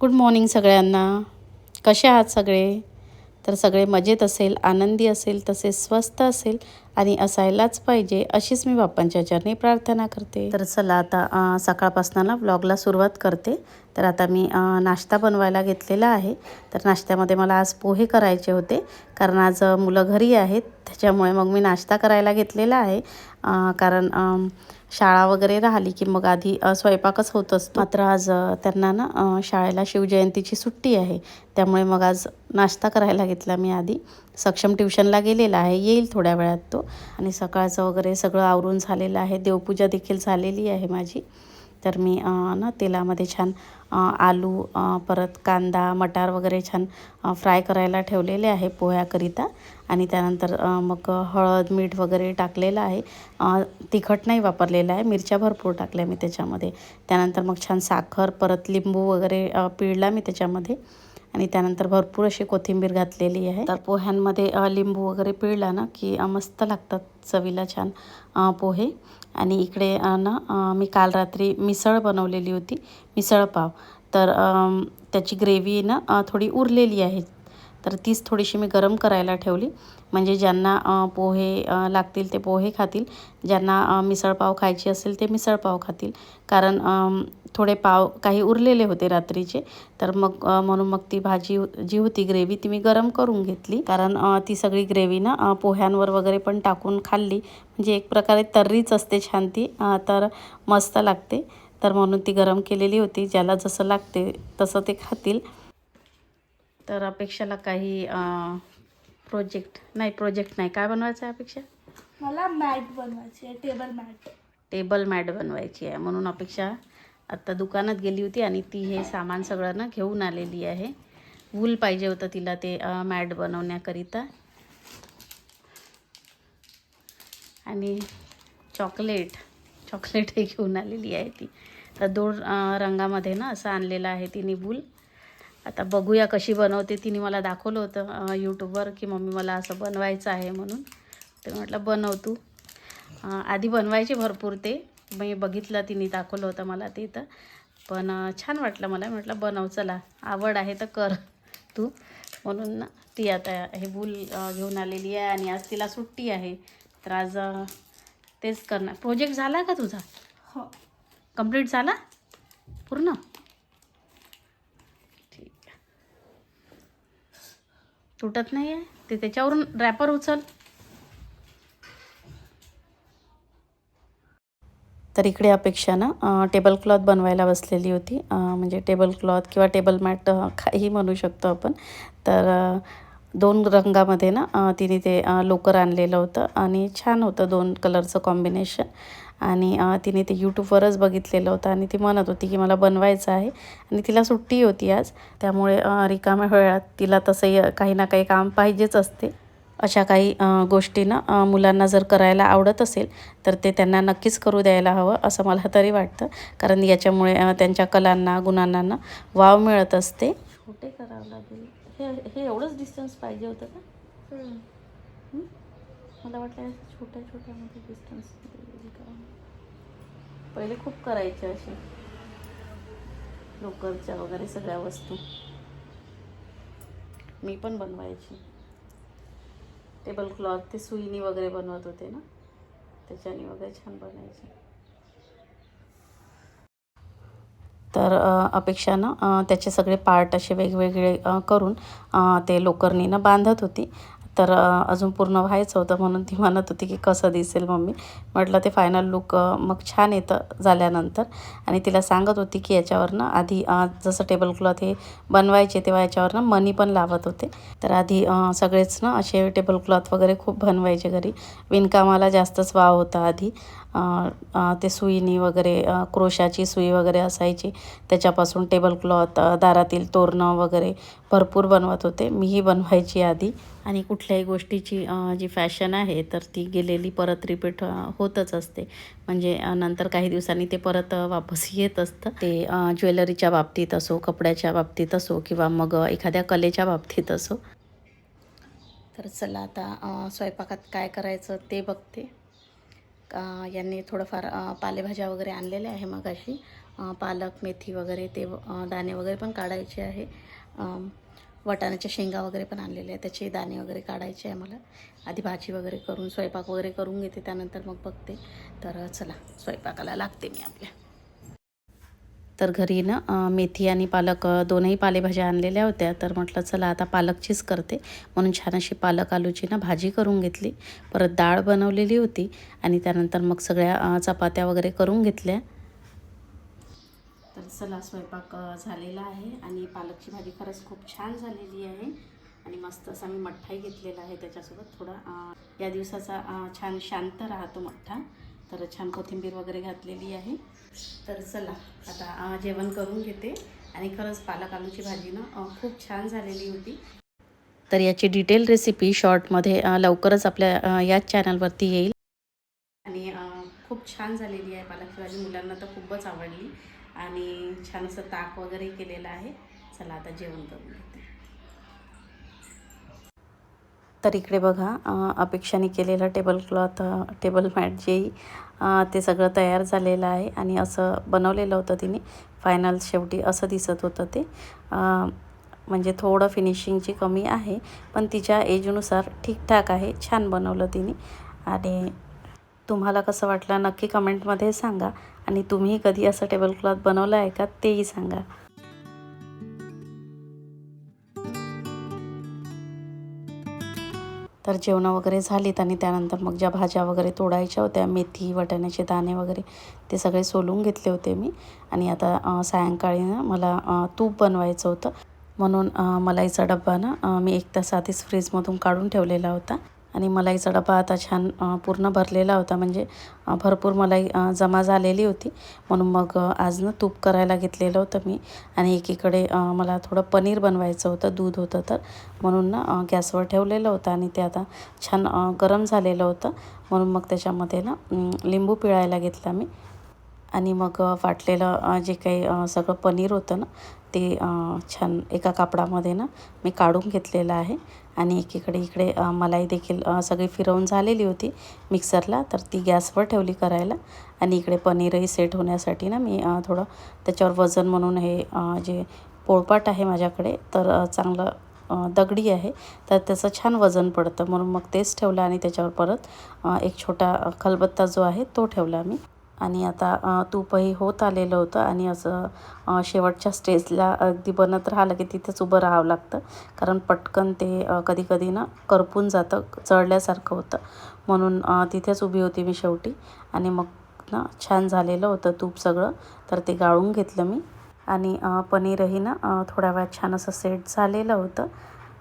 Good morning सगळ्यांना. कसे आहात सगळे? तर सगळे मजेत असेल, आनंदी असेल, तसेच स्वस्त असेल आणि असायलाच पाहिजे अशीच मी बाप्पांच्या चरणी प्रार्थना करते. तर चला आता सकाळपासून ना व्लॉगला सुरुवात करते. तर आता मी नाश्ता बनवायला घेतलेला आहे. तर नाश्त्यामध्ये मला आज पोहे करायचे होते, कारण आज मुलं घरी आहेत. त्याच्यामुळे मग मी नाश्ता करायला घेतलेला आहे. कारण शाळा वगैरे राहिली की मग आधी स्वयंपाकच होत असतो. मात्र आज त्यांना ना शाळेला शिवजयंतीची सुट्टी आहे, त्यामुळे मग आज नाश्ता करायला घेतला मी आधी. सक्षम ट्युशनला गेलेला आहे, येईल थोड्या वेळात तो. आणि सकाळचं वगैरे सगळं आवरून झालेलं आहे. देवपूजा देखील झालेली आहे माझी. तर मी ना तेलामध्ये छान आलू परत कांदा मटार वगैरे छान फ्राय करायला ठेवलेले आहे पोह्याकरिता. आणि त्यानंतर मग हळद मीठ वगैरे टाकलेलं आहे. तिखट नाही वापरलेलं आहे, मिरच्या भरपूर टाकल्या मी त्याच्यामध्ये. त्यानंतर मग छान साखर परत लिंबू वगैरे पिळला मी त्याच्यामध्ये. आणि त्यानंतर भरपूर अशी कोथिंबीर घातलेली आहे. तर पोह्यांमध्ये लिंबू वगैरे पिळला ना की मस्त लागतात चवीला छान पोहे. आणि इकडे ना मी काल रात्री मिसळ बनवलेली होती, मिसळ पाव. तर त्याची ग्रेव्ही ना थोडी उरलेली आहे. तर तीच थोडीशी मी गरम करायला ठेवली, म्हणजे ज्यांना पोहे लागतील ते पोहे खातील, ज्यांना मिसळपाव खायची असेल ते मिसळपाव खातील. कारण थोडे पाव काही उरलेले होते रात्रीचे. तर मग म्हणून मग ती भाजी जी होती ग्रेव्ही ती मी गरम करून घेतली. कारण ती सगळी ग्रेव्ही ना पोह्यांवर वगैरे पण टाकून खाल्ली म्हणजे एक प्रकारे तर्रीच असते छान ती, तर मस्त लागते. तर म्हणून ती गरम केलेली होती. ज्याला जसं लागते तसं ते खातील. तर अपेक्षाला काही प्रोजेक्ट नाही काय बनवायचं आहे अपेक्षा? मला मॅट बनवायची आहे, टेबल मॅट बनवायची आहे. म्हणून अपेक्षा आत्ता दुकानात गेली होती आणि ती हे सामान सगळं ना घेऊन आलेली आहे. वूल पाहिजे होतं तिला ते मॅट बनवण्याकरिता. आणि चॉकलेट हे घेऊन आलेली आहे ती. तर 2 रंगामध्ये ना असं आणलेलं आहे तिने वूल. आता बघूया कशी बनवते. तिने मला दाखवलं होतं यूट्यूबवर की मम्मी मला असं बनवायचं आहे म्हणून. तर म्हटलं बनव तू. आधी बनवायचे भरपूर ते मी बघितलं, तिने दाखवलं होतं मला ते. तर पण छान वाटलं मला. म्हटलं बनव, चला आवड आहे तर कर तू. म्हणून ना ती आता हे वूल घेऊन आलेली आहे आणि आज तिला सुट्टी आहे. तर आज तेच करणार. प्रोजेक्ट झाला का तुझा? हो, कंप्लीट झाला पूर्ण? ठीक आहे. तुटत नाही आहे ते, त्याच्यावरून रॅपर उचल. तर इकडे अपेक्षा ना टेबल क्लॉथ बनवायला बसलेली होती. म्हणजे टेबल क्लॉथ किंवा टेबल मॅट काही म्हणू शकतो आपण. तर 2 रंगामध्ये ना तिने ते लोकर आणलेलं होतं आणि छान होतं 2 कलरचं कॉम्बिनेशन. आणि तिने ते यूट्यूबवरच बघितलेलं होतं आणि ती म्हणत होती की मला बनवायचं आहे. आणि तिला सुट्टी होती आज, त्यामुळे रिकाम्या वेळात तिला तसंही काही ना काही काम पाहिजेच असते. अशा काही गोष्टी ना मुलांना जर करायला आवडत असेल तर ते त्यांना नक्कीच करू द्यायला हवं असं मला तरी वाटतं. कारण याच्यामुळे त्यांच्या कलांना गुणांना ना वाव मिळत असते. छोटे करावं लागेल. हे एवढंच डिस्टन्स पाहिजे होतं का? मला वाटलं छोट्या छोट्यामध्ये डिस्टन्स का. पहिले खूप करायचे असे लोकरच्या वगैरे सगळ्या वस्तू मी पण बनवायची. टेबल क्लॉथ ते सुईनी वगैरे बनवत होते ना, त्याच्याने वगैरे छान बनायचे. तर अपेक्षा ना त्याचे सगळे पार्ट असे वेगवेगळे करून ते लोकरनीनं बांधत होती. तर अजून पूर्ण व्हायचं होतं म्हणून ती म्हणत होती की कसं दिसेल मम्मी. म्हटलं ते फायनल लुक मग छान येतं झाल्यानंतर. आणि तिला सांगत होती की याच्यावर ना आधी जसं टेबल क्लॉथ हे बनवायचे तेव्हा याच्यावर ना मनी पण लावत होते. तर आधी सगळेच ना असे टेबल क्लॉथ वगैरे खूप बनवायचे घरी. विणकामाला जास्तच वाव होता आधी. ते सुईनी वगैरे क्रोशाची सुई वगैरे असायची, त्याच्यापासून टेबल क्लॉथ दारातील तोरणं वगैरे भरपूर बनवत होते. मीही बनवायची आधी. आणि कुठल्याही गोष्टीची जी फॅशन आहे तर ती गेलेली परत रिपीट होतच असते. म्हणजे नंतर काही दिवसांनी ते परत वापस येत असतं. ते ज्वेलरीच्या बाबतीत असो, कपड्याच्या बाबतीत असो किंवा मग एखाद्या कलेच्या बाबतीत असो. तर चला आता स्वयंपाकात काय करायचं ते बघते. यांनी थोडंफार पालेभाज्या वगैरे आणलेल्या आहे मगाशी. पालक मेथी वगैरे ते दाणे वगैरे पण काढायचे आहे. वाटाण्याच्या शेंगा वगैरे पण आणलेले आहे, त्याचे दाणे वगैरे काढायचे आहे मला. आधी भाजी वगैरे करून स्वयंपाक वगैरे करून घेते, त्यानंतर मग बघते. तर चला स्वयंपाकाला लागते मी आपल्या. तर घरी ना मेथी आणि पालक दोनही पालेभाज्या आणलेल्या होत्या. तर म्हटलं चला आता पालकचीच करते, म्हणून छान अशी पालक आलूची ना भाजी करून घेतली. परत डाळ बनवलेली होती आणि त्यानंतर मग सगळ्या चपात्या वगैरे करून घेतल्या. तर चला स्वयंपाक झालेला आहे आणि पालकची भाजी खरंच खूप छान झालेली आहे आणि मस्त असा मी मठ्ठाही घेतलेला आहे त्याच्यासोबत. थोडा या दिवसाचा छान शांत राहतो मठ्ठा. तर छान कोथिंबीर वगैरे घातलेली आहे. तर चला आता जेवण करून घेते. आणि खरंच पालक आलूची भाजी ना खूप छान झालेली होती. तर याची डिटेल रेसिपी शॉर्टमध्ये लवकरच आपल्या याच चॅनलवरती येईल. आणि खूप छान झालेली आहे पालकची भाजी. मुलांना तर खूपच आवडली आणि छान असं ताक वगैरे केलेलं आहे. चला आता जेवण करून घेते. तर इकडे बघा अपेक्षाने केलेलं टेबल मॅट जे ते सगळं तयार झालेलं आहे आणि असं बनवलेलं होतं तिने. फायनल शेवटी असं दिसत होतं ते. म्हणजे थोडं फिनिशिंगची कमी आहे, पण तिच्या एजनुसार ठीकठाक आहे. छान बनवलं तिने. आणि तुम्हाला कसं वाटलं नक्की कमेंटमध्ये सांगा. आणि तुम्ही कधी असं टेबलक्लॉथ बनवलं आहे का तेही सांगा. तर जेवणं वगैरे झालीत आणि त्यानंतर मग ज्या भाज्या वगैरे तोडायच्या होत्या, मेथी वाटाण्याचे दाणे वगैरे ते सगळे सोलून घेतले होते मी. आणि आता सायंकाळी ना मला तूप बनवायचं होतं, म्हणून मलाईचा डब्बा ना मी 1 तास आधीच फ्रीजमधून काढून ठेवलेला होता. आणि मलाईचा डब्बा आता छान पूर्ण भरलेला होता, म्हणजे भरपूर मलाई जमा झालेली होती. म्हणून मग आज ना तूप करायला घेतलेलं होतं मी. आणि एकीकडे मला थोडं पनीर बनवायचं होतं, दूध होतं तर, म्हणून ना गॅसवर ठेवलेलं होतं. आणि ते आता छान गरम झालेलं होतं, म्हणून मग त्याच्यामध्ये ना लिंबू पिळायला घेतला मी. आणि मग वाटलेलं जे काही सगळं पनीर होतं ना ते छान एका कापडामध्ये ना मी काढून घेतलेलं आहे. आणि इकडे मलाई देखील सगळी फिरवून झालेली होती मिक्सरला, तर ती गॅसवर ठेवली करायला. आणि इकडे पनीरही सेट होण्यासाठी ना मी थोडं त्याच्यावर वजन म्हणून हे जे पोळपाट आहे माझ्याकडे, तर चांगलं दगडी आहे, तर त्याचं छान वजन पडतं, म्हणून मग तेच ठेवलं. आणि त्याच्यावर परत एक छोटा खलबत्ता जो आहे तो ठेवला मी. आणि आता तूपही होत आलेलं होतं आणि असं शेवटच्या स्टेजला अगदी बनत राहिलं की तिथेच उभं राहावं लागतं, कारण पटकन ते कधी कधी ना करपून जातं, जळल्यासारखं होतं. म्हणून तिथेच उभी होती मी शेवटी. आणि मग ना छान झालेलं होतं तूप सगळं, तर ते गाळून घेतलं मी. आणि पनीरही ना थोड्या वेळात छान असं सेट झालेलं होतं.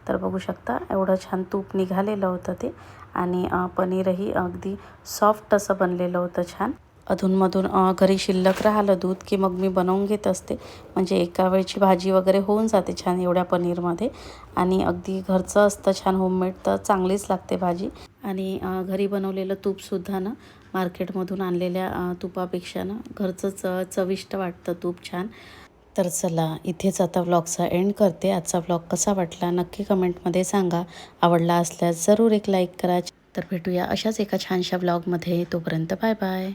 तर बघू शकता एवढं छान तूप निघालेलं होतं ते. आणि पनीरही अगदी सॉफ्ट असं बनलेलं होतं छान. अधूनमधून घरी शिल्लक राहिलं दूध की मग मी बनवून घेत असते, म्हणजे एका वेळची भाजी वगैरे होऊन जाते छान एवढ्या पनीरमध्ये. आणि अगदी घरचं असतं छान होममेड, तर चांगलीच लागते भाजी. आणि घरी बनवलेलं तूपसुद्धा ना मार्केटमधून आणलेल्या तुपापेक्षा ना घरचंच चविष्ट वाटतं तूप छान. तर चला इथेच आता व्लॉगचा एंड करते. आजचा व्लॉग कसा वाटला नक्की कमेंटमध्ये सांगा. आवडला असल्यास जरूर एक लाईक करा. तर भेटूया अशाच एका छानशा व्लॉगमध्ये. तोपर्यंत बाय बाय.